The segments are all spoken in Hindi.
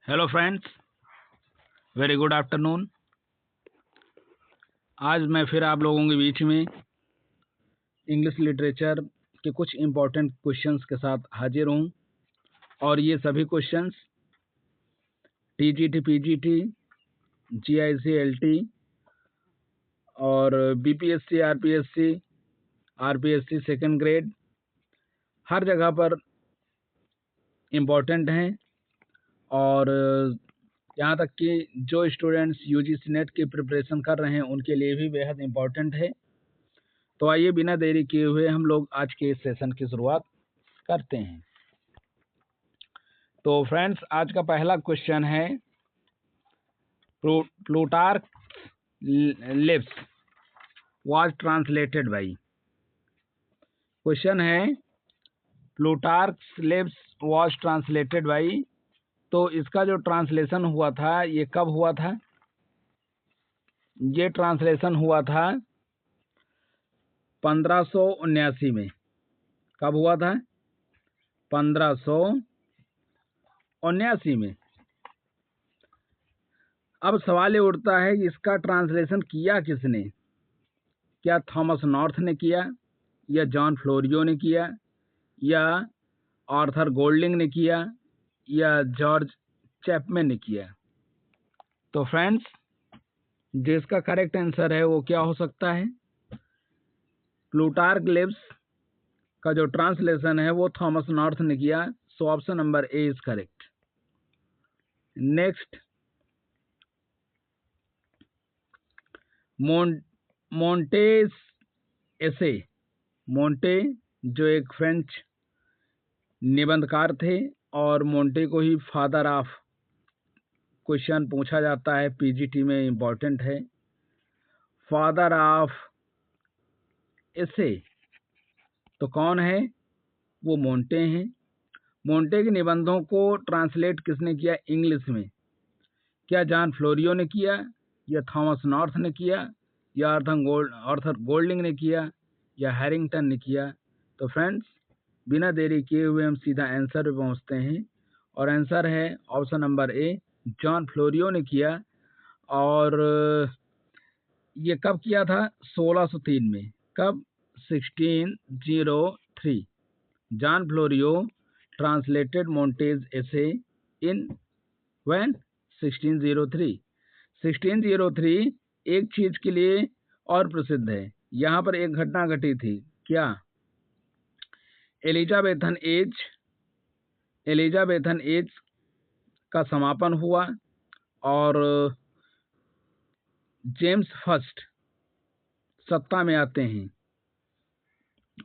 Hello friends, very good afternoon. आज मैं फिर आप लोगों के बीच में इंग्लिश लिटरेचर के कुछ इम्पोर्टेंट क्वेश्चंस के साथ हाजिर हूँ और ये सभी questions TGT, PGT, GIC, LT और बीपीएससी, आरपीएससी सेकंड ग्रेड हर जगह पर इम्पोर्टेंट हैं और यहाँ तक कि जो स्टूडेंट्स यूजीसी नेट की प्रिपरेशन कर रहे हैं उनके लिए भी बेहद इम्पोर्टेंट है। तो आइए बिना देरी किए हुए हम लोग आज के इस सेशन की शुरुआत करते हैं। तो फ्रेंड्स, आज का पहला क्वेश्चन है Plutarch Lives was translated by. Question है Plutarch Lives was translated by. तो इसका जो ट्रांसलेशन हुआ था ये कब हुआ था? ये ट्रांसलेशन हुआ था 1579 में। कब हुआ था? 1579 में। अब सवाल ये उठता है कि इसका ट्रांसलेशन किया किसने? क्या थॉमस नॉर्थ ने किया, या जॉन फ्लोरियो ने किया, या आर्थर गोल्डिंग ने किया, या जॉर्ज चैपमैन ने किया? तो फ्रेंड्स, जिसका करेक्ट आंसर है वो क्या हो सकता है? प्लूटार्क लिव्स का जो ट्रांसलेशन है वो थॉमस नॉर्थ ने किया। सो option number A is correct. Next, Montes essay. Monte जो एक फ्रेंच निबंधकार थे और मोंटे को ही फादर ऑफ क्वेश्चन पूछा जाता है, पीजीटी में इम्पोर्टेंट है। फादर ऑफ एसे तो कौन है? वो मोंटे हैं। मोंटे के निबंधों को ट्रांसलेट किसने किया इंग्लिश में? क्या जॉन फ्लोरियो ने किया, या थॉमस नॉर्थ ने किया, या आर्थर गोल्डिंग ने किया, या हैरिंगटन ने किया? तो फ्रेंड्स, बिना देरी किए हुए हम सीधा आंसर पे पहुंचते हैं और आंसर है ऑप्शन नंबर ए, जॉन फ्लोरियो ने किया। और ये कब किया था? 1603 में। कब? 1603। John Florio translated Montaigne essay in when 1603। 1603 एक चीज के लिए और प्रसिद्ध है। यहाँ पर एक घटना घटी थी। क्या? एलिजाबेथन एज का समापन हुआ और जेम्स फर्स्ट सत्ता में आते हैं।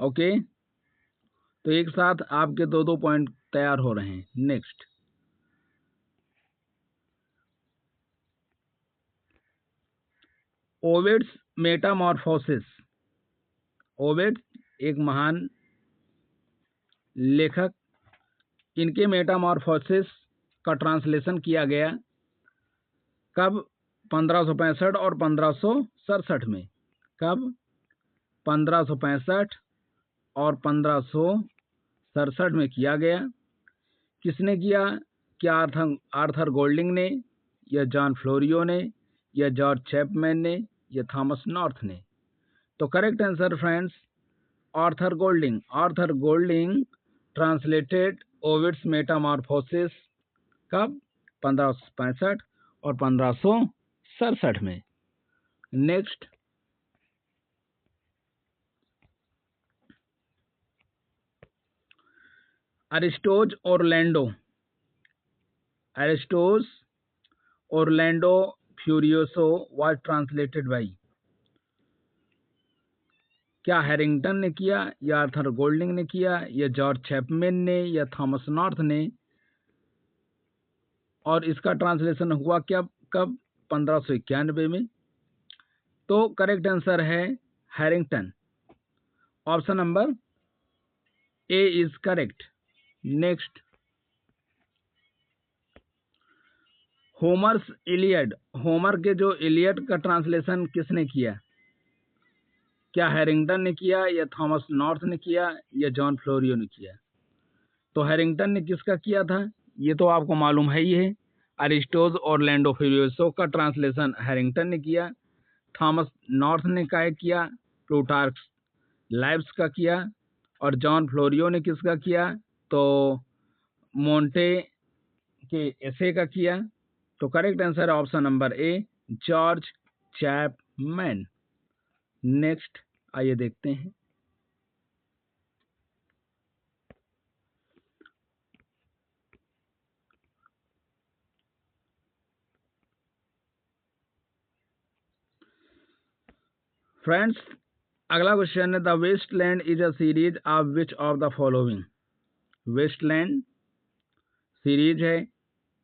ओके, तो एक साथ आपके दो पॉइंट तैयार हो रहे हैं। Next, ओविड्स Metamorphosis. ओविड एक महान लेखक, इनके मेटामॉर्फोसिस का ट्रांसलेशन किया गया कब? 1565 और 1567 में। कब? 1565 और 1567 में किया गया। किसने किया? क्या आर्थर गोल्डिंग ने, या जॉन फ्लोरियो ने, या जॉर्ज चैपमैन ने, या थॉमस नॉर्थ ने? तो correct answer friends, Arthur Golding. Arthur Golding translated Ovid's Metamorphosis कब? 1565 और 1567 में। Next, Ariosto's Orlando Furioso was translated by. क्या हैरिंगटन ने किया, या आर्थर गोल्डिंग ने किया, या जॉर्ज चैपमैन ने, या थॉमस नॉर्थ ने? और इसका ट्रांसलेशन हुआ क्या कब? 1591 में। तो करेक्ट आंसर है Harrington. Option number A is correct. Next, Homer's Iliad. Homer के जो इलियड का ट्रांसलेशन किसने किया? क्या हैरिंगटन ने किया, या थॉमस नॉर्थ ने किया, या जॉन फ्लोरियो ने किया? तो हैरिंगटन ने किसका किया था ये तो आपको मालूम है ही है। अरिस्टोज ऑरलैंडो फ्यूरियोसो का ट्रांसलेशन हैरिंगटन ने किया, थॉमस नॉर्थ ने काय किया, प्लूटार्क लाइव्स का किया, और जॉन फ्लोरियो ने किसका किया, तो मोंटे के एसे का किया। तो करेक्ट आंसर है option number A, George Chapman. Next आइए देखते हैं। फ्रेंड्स, अगला क्वेश्चन है, the Waste Land is a series of which of the following. Waste Land series है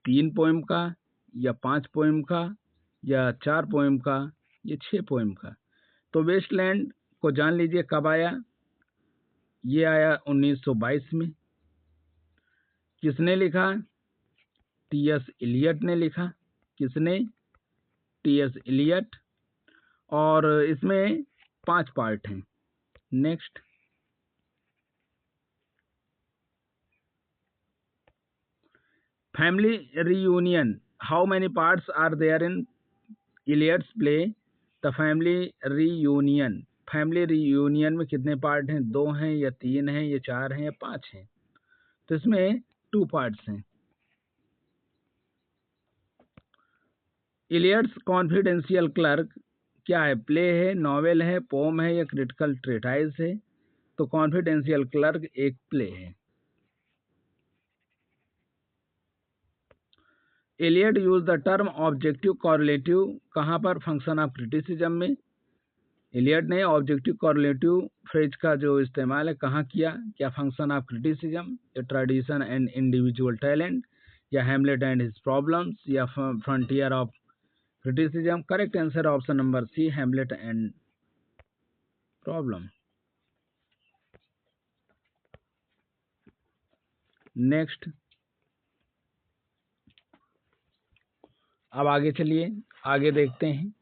3 पोएम का, या 5 पोएम का, या 4 पोएम का, या 6 पोएम का। तो वेस्टलैंड को जान लीजिए कब आया। ये आया 1922 में। किसने लिखा? टी.एस. इलियट ने लिखा। किसने? टी.एस. इलियट। और इसमें 5 पार्ट हैं। Next, family reunion, how many parts are there in Eliot's play the family reunion. Family reunion में कितने पार्ट हैं? 2 हैं, या 3 हैं, या 4 हैं, या 5 हैं? तो इसमें 2 पार्ट्स हैं। इलियट्स कॉन्फिडेंशियल क्लर्क क्या है? प्ले है, नॉवेल है, पोम है, या क्रिटिकल ट्रेटाइज है? तो कॉन्फिडेंशियल क्लर्क एक प्ले है। Eliot use the term objective correlative कहाँ पर? फंक्शन ऑफ क्रिटिसिज्म में। एलियट ने ऑब्जेक्टिव कॉरलेटिव फ्रेज का जो इस्तेमाल है कहाँ किया? क्या फंक्शन ऑफ क्रिटिसिज्म, या ट्रेडिशन एंड इंडिविजुअल टैलेंट, या हैमलेट एंड हिज प्रॉब्लम्स, या frontier of criticism? Correct answer option number C, Hamlet and problem. Next, अब आगे चलिए, आगे देखते हैं।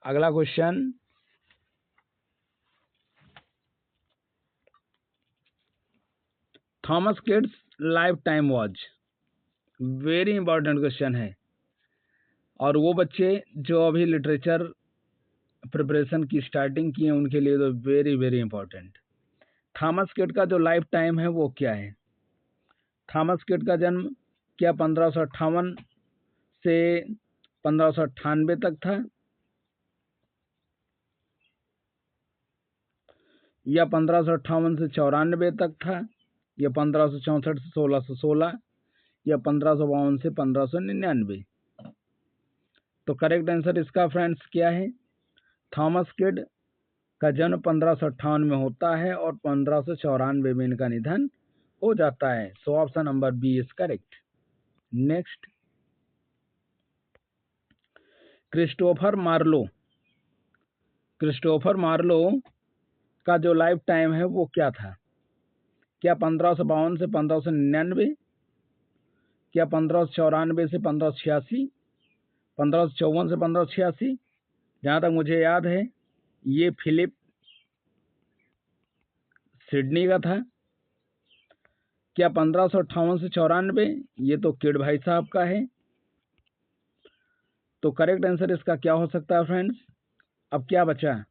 अगला question, Thomas Kyd's life time was. Very important question है, और वो बच्चे जो अभी लिटरेचर प्रिपरेशन की स्टार्टिंग की है उनके लिए तो very very important. Thomas kid का जो लाइफ टाइम है वो क्या है? थॉमस किड का जन्म क्या 1558 से 1598 तक था, या 1558 से 94 तक था, या 1564 से 1616, या 1552 से 1599? तो करेक्ट आंसर इसका फ्रेंड्स क्या है? थॉमस किड का जन्म 1558 में होता है और 1594 में इनका निधन हो जाता है। So option number B is correct. Next, Christopher Marlowe. Christopher Marlowe का जो लाइफ टाइम है वो क्या था? क्या 1552 से 1599, क्या 1594 से 1586, 1554 से 1586? जहाँ तक मुझे याद है ये फिलिप सिडनी का था। क्या 1558 से 94? ये तो किड भाई साहब का है। तो करेक्ट आंसर इसका क्या हो सकता है फ्रेंड्स? अब क्या बचा?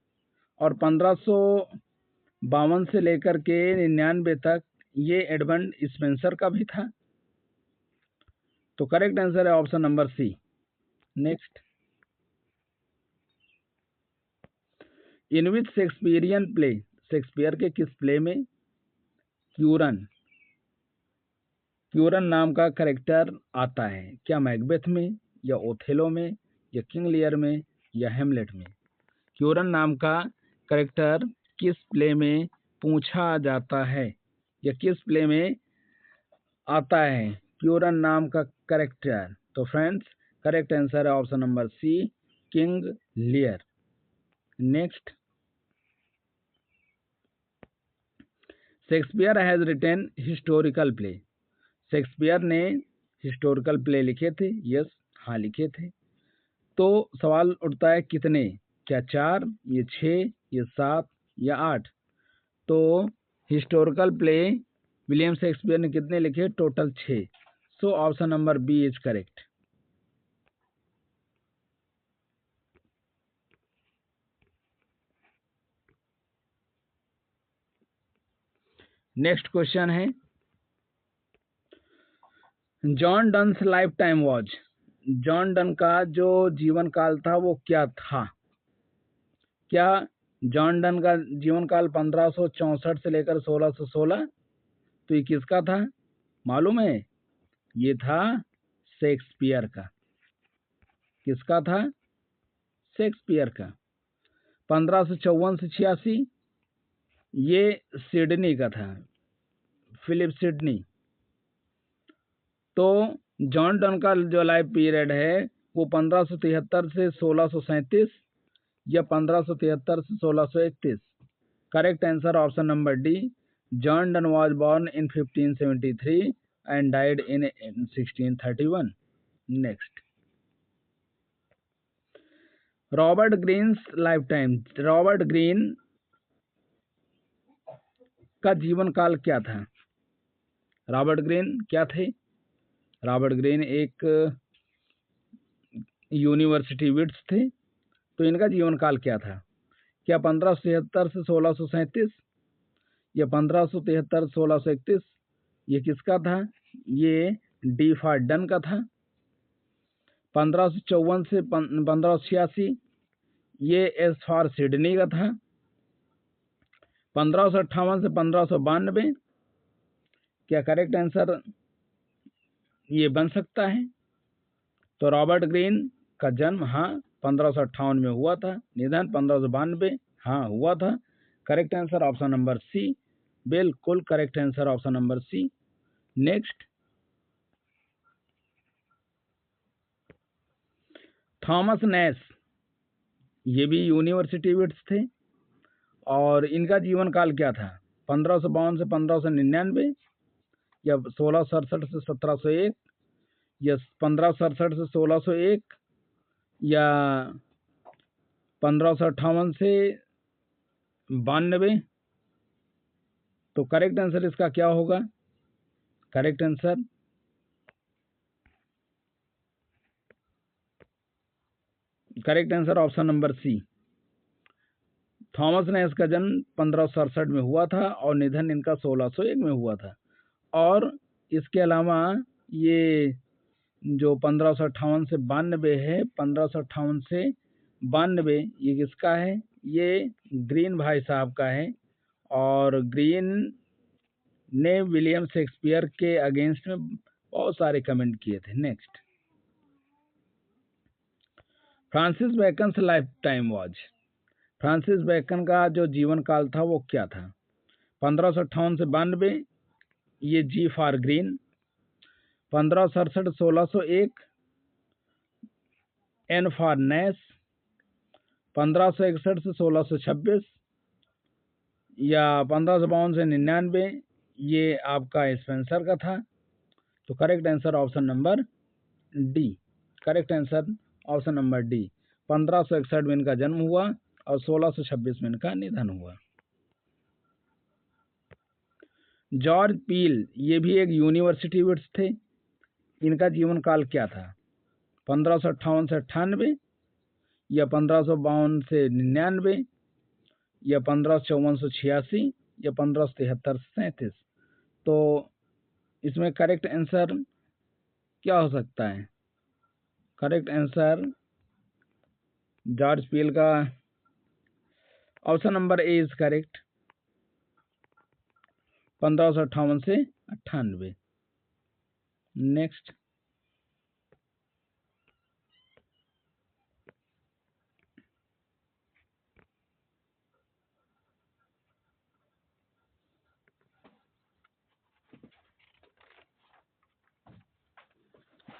और 1552 से लेकर के 99 तक ये एडमंड स्पेंसर का भी था। तो करेक्ट आंसर है ऑप्शन नंबर सी। नेक्स्ट, इन विच शेक्सपियरियन प्ले, शेक्सपियर के किस प्ले में क्यूरन नाम का कैरेक्टर आता है? क्या मैकबेथ में, या ओथेलो में, या किंग लियर में, या हेमलेट में? क्यूरन नाम का कैरेक्टर किस प्ले में पूछा जाता है, या किस प्ले में आता है क्यूरन नाम का कैरेक्टर? तो फ्रेंड्स करेक्ट आंसर है option number C, King Lear. Next, Shakespeare has written historical play. Shakespeare ने हिस्टोरिकल प्ले लिखे थे? यस, हाँ लिखे थे। तो सवाल उठता है कितने? क्या 4, ये 6, ये 7, या 8? तो हिस्टोरिकल प्ले विलियम शेक्सपियर ने कितने लिखे? Total 6। So option number B is correct. Next question है, जॉन डन्स लाइफ टाइम वॉज। जॉन डन का जो जीवन काल था वो क्या था? क्या जॉन डन का जीवन काल 1564 से लेकर 1616? तो ये किसका था मालूम है? ये था शेक्सपियर का। किसका था? शेक्सपियर का। 1554 से 86 ये सिडनी का था, फिलिप सिडनी। तो जॉन डन का जो लाइफ पीरियड है वो 1573 से 1637 या 1573 से 1631। Correct answer option number D. John Donne was born in 1573 and died in 1631. Next, Robert Greene's life time. Robert Greene का जीवन काल क्या था? रॉबर्ट ग्रीन क्या थे? रॉबर्ट ग्रीन एक यूनिवर्सिटी विट्स थे। तो इनका जीवन काल क्या था? क्या 1573 से 1637 या 1573 1631? ये किसका था? ये डी फॉर डन का था। 1554 से 1586 ये एस फॉर सिडनी का था। 1558 से 1592 क्या करेक्ट आंसर ये बन सकता है? तो रॉबर्ट ग्रीन का जन्म 1558 में हुआ था, निधन 1592 हुआ था। Correct answer option number C, बिल्कुल correct answer option number C. Next, Thomas Nash, ये भी यूनिवर्सिटी विट्स थे और इनका जीवन काल क्या था? 1552 से 1599 या 1667 से 1701 या 1567 से 1601 या 1558 से 92? तो करेक्ट आंसर इसका क्या होगा? Correct answer option number C. Thomas Nashe का जन्म 1567 में हुआ था और निधन इनका 1601 में हुआ था। और इसके अलावा ये जो 1558 से 92 है, 1558 से 92 ये किसका है? ये ग्रीन भाई साहब का है। और ग्रीन ने विलियम शेक्सपियर के अगेंस्ट में बहुत सारे कमेंट किए थे। Next, Francis Bacon life time was. Francis Bacon का जो जीवन काल था वो क्या था? 1558 से 92 ये G for Greene. 1567 1601 N for Nash. 1561 से 1626 या 1552 से 99 ये आपका स्पेंसर का था। तो correct answer option number D. Correct answer option number D. 1561 में इनका जन्म हुआ और 1626 में इनका निधन हुआ। जॉर्ज पील, ये भी एक यूनिवर्सिटी विट्स थे। इनका जीवन काल क्या था? 1558 से 98 या 1552 से 99 या 1554 से 86 या 1573 से 37? तो इसमें करेक्ट आंसर क्या हो सकता है? करेक्ट आंसर जॉर्ज पील का option number A is correct, 1558 से 98। नेक्स्ट,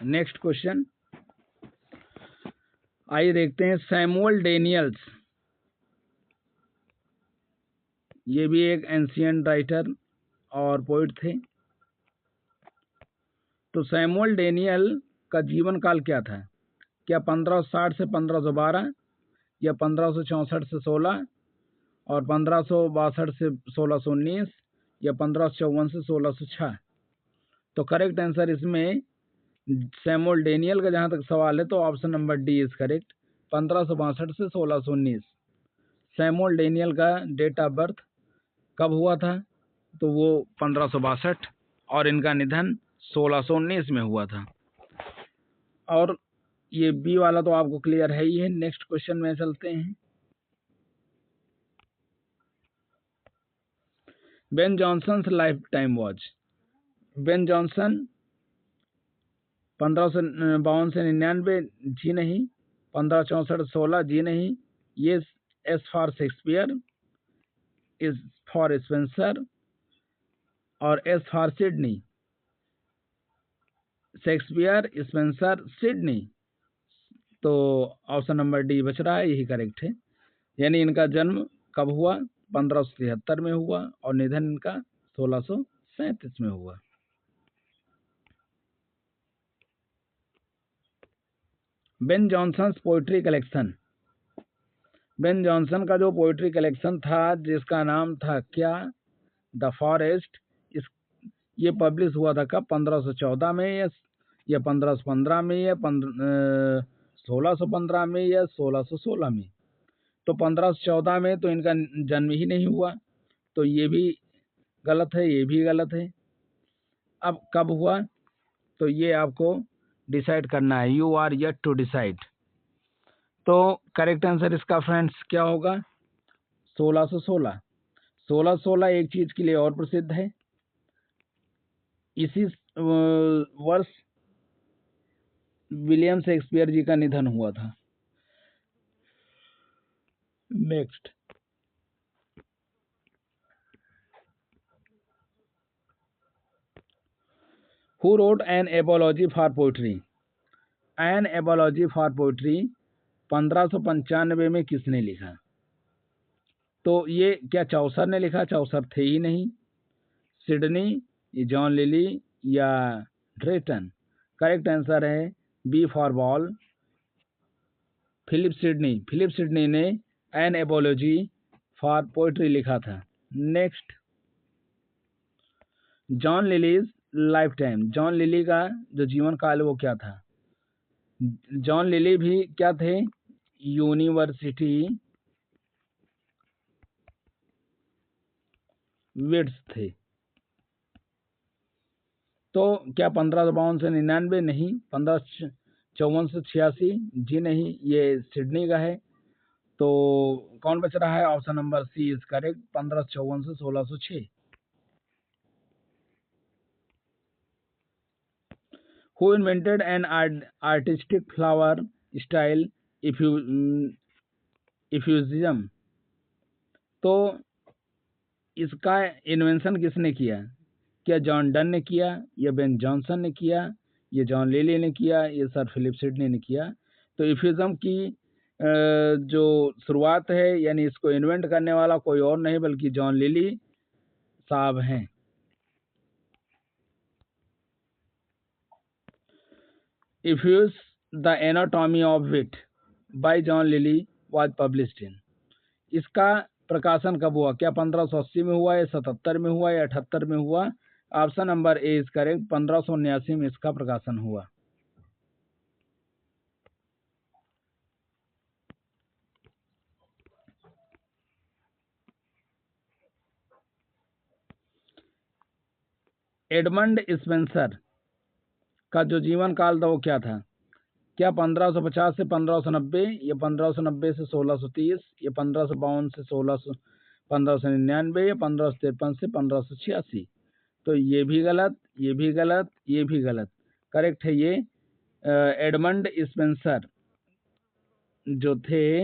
नेक्स्ट क्वेश्चन आइए देखते हैं। सैमुअल डेनियल्स, ये भी एक एंशिएंट राइटर और पोइट थे। तो सैमुअल डेनियल का जीवन काल क्या था? क्या 1560 से 1512 या 1564 से 16 और 1562 से 1619 या 1554 से 1606। तो करेक्ट आंसर इसमें सैमुअल डेनियल का जहाँ तक सवाल है तो option number D is correct, 1562 से 1619। सैमुअल डेनियल का डेट ऑफ बर्थ कब हुआ था? तो वो 1562 और इनका निधन 1619 में हुआ था। और ये बी वाला तो आपको क्लियर है ही है। नेक्स्ट क्वेश्चन में चलते हैं। Ben Jonson life time watch. Ben Jonson 1552 से 99 जी नहीं, 1564 16 जी नहीं, ये एस फॉर शेक्सपियर, इस फॉर स्पेंसर और S for Sydney. Shakespeare, Spencer, Sydney. तो ऑप्शन नंबर डी बच रहा है, यही करेक्ट है। यानी इनका जन्म कब हुआ? 1573 में हुआ और निधन इनका 1637 में हुआ। Ben Jonson poetry collection. Ben Jonson का जो पोइट्री कलेक्शन था जिसका नाम था क्या? The forest. इस ये पब्लिश हुआ था कब? 1514 में या 1515 में या 1615 में या 1616 में। तो 1514 में तो इनका जन्म ही नहीं हुआ, तो ये भी गलत है, ये भी गलत है। अब कब हुआ तो ये आपको डिसाइड करना है। You are yet to decide. तो करेक्ट आंसर इसका फ्रेंड्स क्या होगा? 1616। 1616 एक चीज के लिए और प्रसिद्ध है, इसी वर्ष विलियम शेक्सपियर जी का निधन हुआ था। Next, who wrote an apology for poetry. An apology for poetry 1595 में किसने लिखा? तो ये क्या चौसर ने लिखा? चौसर थे ही नहीं। सिडनी, जॉन लिली या ड्रेटन? करेक्ट आंसर है B for ball, Philip Sidney. Philip Sidney ने एन एपोलॉजी फॉर पोइट्री लिखा था। Next, John Lyly's life time. John Lyly का जो जीवन काल है वो क्या था? जॉन लिली भी क्या थे? यूनिवर्सिटी विड्स थे। तो क्या 1552 से 99? नहीं। 1554 से 86? जी नहीं, ये सिडनी का है। तो कौन बच रहा है? Option number C is correct, 1554 से 1606। Who invented an artistic flower style euphuism? तो इसका इन्वेंशन किसने किया? क्या जॉन डन ने किया, या बेन जॉनसन ने किया, ये जॉन लिली ने किया, ये सर फिलिप सिडनी ने किया? तो इफ्यूजम की जो शुरुआत है, यानी इसको इन्वेंट करने वाला कोई और नहीं बल्कि जॉन लिली साहब हैं। Euphues the anatomy of wit by John Lyly was published in. इसका प्रकाशन कब हुआ? क्या 1580 में हुआ, या 77 में हुआ, या 78 में हुआ? Option number A is correct, 1579 में इसका प्रकाशन हुआ। एडमंड स्पेंसर का जो जीवन काल था वो क्या था? क्या 1550 से 1590, या 1590 से 1630, या 1552 से 1599, या 1553 से 1586? तो ये भी गलत, ये भी गलत, ये भी गलत। करेक्ट है ये एडमंड स्पेंसर जो थे,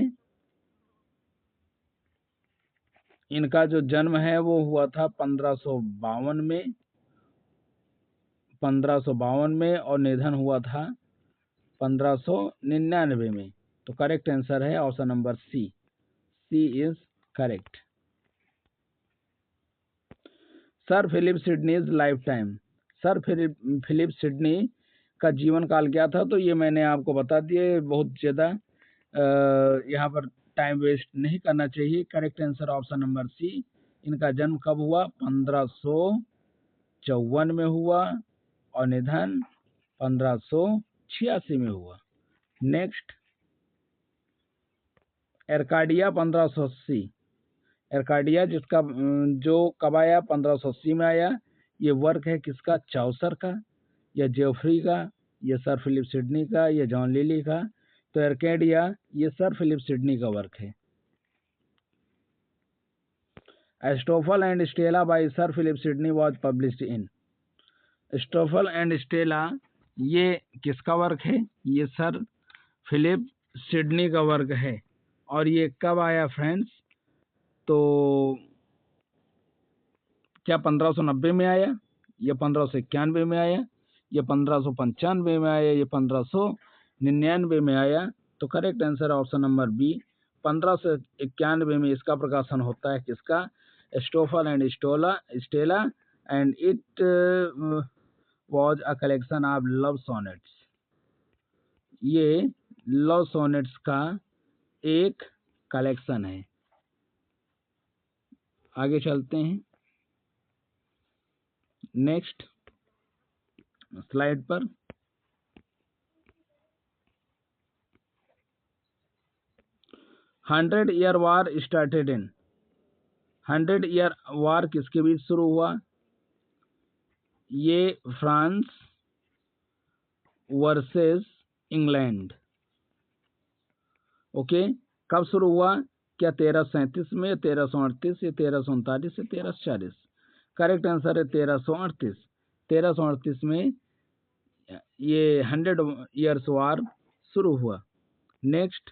इनका जो जन्म है वो हुआ था 1552 में, 1552 में, और निधन हुआ था 1599 में। तो करेक्ट आंसर है option number C, C is correct. Sir Philip Sidney's life time. Sir Philip Sidney का जीवन काल क्या था? तो ये मैंने आपको बता दिया, बहुत ज़्यादा यहाँ पर टाइम वेस्ट नहीं करना चाहिए। Correct answer option number C, इनका जन्म कब हुआ? 1554 में हुआ और निधन 1586 में हुआ। नेक्स्ट, एरकाडिया 1580। एरकाडिया जिसका जो कब आया? 1580 में आया। ये वर्क है किसका? चाउसर का या जेफरी का या सर फिलिप सिडनी का या जॉन लिली का? तो एरकाडिया ये सर फिलिप सिडनी का वर्क है। Astrophel and Stella by Sir Philip Sidney was published in. Astrophel and Stella ये किसका वर्क है? ये सर फिलिप सिडनी का वर्क है। और ये कब आया फ्रेंड्स? तो क्या 1590 में आया, या 1591 में आया, या 1595 में आया, या 1599 में आया? तो correct answer option number B, 1591 में इसका प्रकाशन होता है। किसका? Astrophel and Stella and it was a collection of love sonnets. ये लव सोनेट्स का एक कलेक्शन है। आगे चलते हैं नेक्स्ट स्लाइड पर। Hundred year war started in. 100 year war किसके बीच शुरू हुआ? ये फ्रांस वर्सेस इंग्लैंड। ओके, कब शुरू हुआ? क्या 1337 में, 1338 या 1339 या 1340? करेक्ट आंसर है 1338। 1338 में ये 100 ईयर्स वार शुरू हुआ। नेक्स्ट,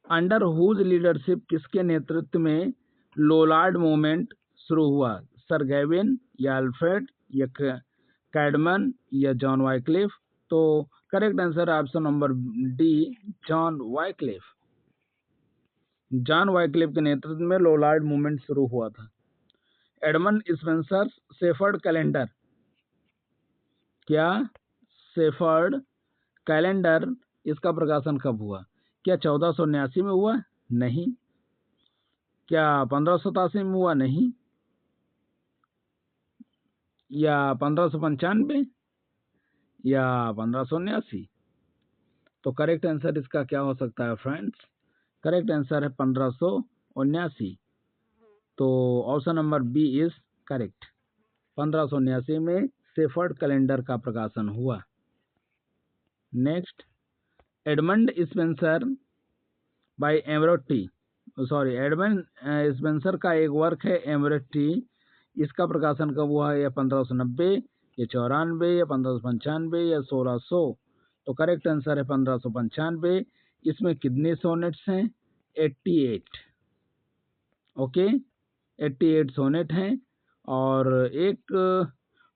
अंडर हुज लीडरशिप किसके नेतृत्व में लोलार्ड मूवमेंट शुरू हुआ? सर गैविन या अल्फ्रेड या कैडमन या जॉन वाइक्लिफ? तो correct answer option number D, John Wycliffe. John Wycliffe के नेतृत्व में लोलार्ड मूवमेंट शुरू हुआ था। एडमंड स्पेंसर शेफर्ड कैलेंडर, क्या शेफर्ड कैलेंडर इसका प्रकाशन कब हुआ? क्या 1479 में हुआ? नहीं। क्या 1587 में हुआ? नहीं। या 1595 या 1579? तो करेक्ट आंसर इसका क्या हो सकता है फ्रेंड्स? करेक्ट आंसर है 1579। तो option number B is correct. 1579 में शेफर्ड कैलेंडर का प्रकाशन हुआ। नेक्स्ट, एडमंड स्पेंसर बाय एमरेट टी, एडमंड स्पेंसर का एक वर्क है एमरेट टी। इसका प्रकाशन कब हुआ है? या 1590 या 94 या 1595 या 1600? तो करेक्ट आंसर है 1595। इसमें कितने सोनेट्स हैं? 88। ओके, 88 सोनेट हैं और एक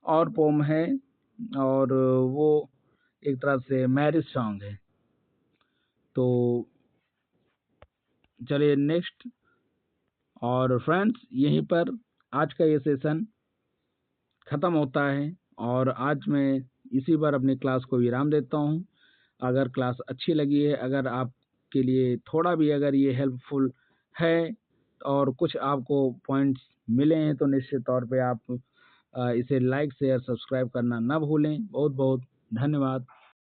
और पोम है, और वो एक तरह से मैरिज सॉन्ग है। तो चलिए नेक्स्ट। और फ्रेंड्स यहीं पर आज का ये सेशन ख़त्म होता है और आज मैं इसी पर अपनी क्लास को विराम देता हूँ। अगर क्लास अच्छी लगी है, अगर आपके लिए थोड़ा भी अगर ये हेल्पफुल है और कुछ आपको पॉइंट्स मिले हैं, तो निश्चित तौर पे आप इसे लाइक शेयर सब्सक्राइब करना ना भूलें। बहुत बहुत धन्यवाद।